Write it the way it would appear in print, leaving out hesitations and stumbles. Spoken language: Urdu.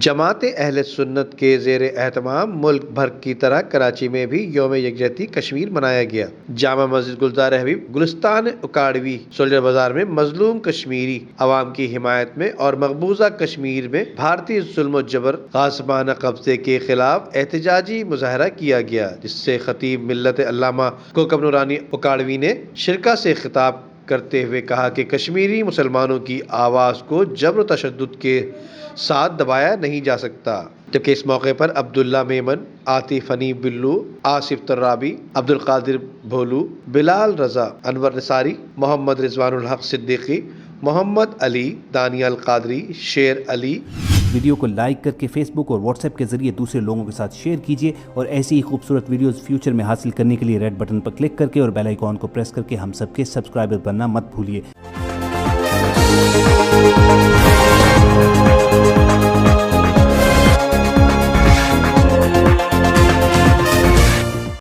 جماعت اہل سنت کے زیر اہتمام ملک بھر کی طرح کراچی میں بھی یوم یکجہتی کشمیر منایا گیا۔ جامع مسجد گلزار حبیب گلستان اکاڑوی سولجر بازار میں مظلوم کشمیری عوام کی حمایت میں اور مقبوضہ کشمیر میں بھارتی ظلم و جبر غاصبانہ قبضے کے خلاف احتجاجی مظاہرہ کیا گیا، جس سے خطیب ملت علامہ کوکب نورانی اکاڑوی نے شرکاء سے خطاب کرتے ہوئے کہا کہ کشمیری مسلمانوں کی آواز کو جبر و تشدد کے ساتھ دبایا نہیں جا سکتا، جبکہ اس موقع پر عبداللہ میمن، عاطف حنیف بلو، آصف ترابی، عبدالقادر بھولو، بلال رضا، انور نثاری، محمد رضوان الحق صدیقی، محمد علی، دانیال قادری، شیر علی۔ ویڈیو کو لائک کر کے فیس بک اور واٹس ایپ کے ذریعے دوسرے لوگوں کے ساتھ شیئر کیجیے اور ایسی ہی خوبصورت ویڈیوز فیوچر میں حاصل کرنے کے لیے ریڈ بٹن پر کلک کر کے اور بیل آئیکن کو پریس کر کے ہم سب کے سبسکرائبر بننا مت بھولیے۔